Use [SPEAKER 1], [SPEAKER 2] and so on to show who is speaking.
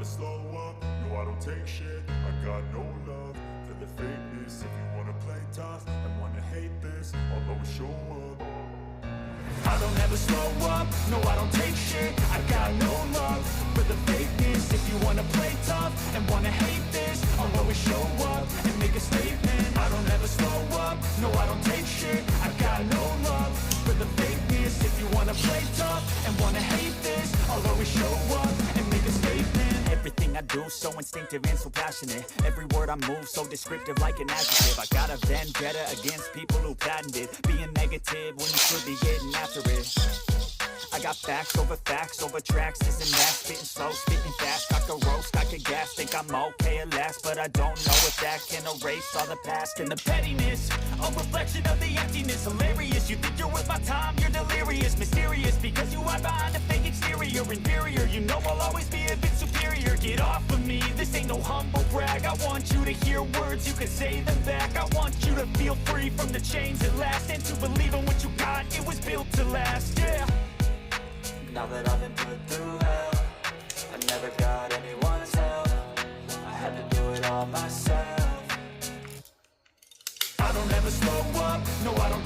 [SPEAKER 1] never slow up, no I don't take shit. I got no love for the fakeness. If you wanna play tough and wanna hate this, I'll always show up. I don't ever slow up, no I don't take shit. I got no love for the fakeness. If you wanna play tough and wanna hate this, I'll always show up and make a statement. I don't ever slow up, no I don't take shit. I got no love for the fakeness. If you wanna play tough and wanna hate this, I'll always show up and make a statement. Everything I do so instinctive and so passionate. Every word I move so descriptive like an adjective. I got a vendetta against people who patented being negative when you should be getting after it. I got facts over tracks, this and that. Spitting slow, spitting fast. I could roast, I could gas. Think I'm okay at last, but I don't know if that can erase all the past. And the pettiness, a reflection of the emptiness. Hilarious, you think you're worth my time, you're delirious. Mysterious, because you hide behind a fake exterior. Inferior, you know I'll always be a bit superior. Get off of me, this ain't no humble brag. I want you to hear words, you can say them back. I want you to feel free from the chains that last, and to believe in what you got, it was built to last, yeah.
[SPEAKER 2] Now that I've been put through hell, I never got anyone's help. I had to do it all myself.
[SPEAKER 1] I don't ever slow up, no I don't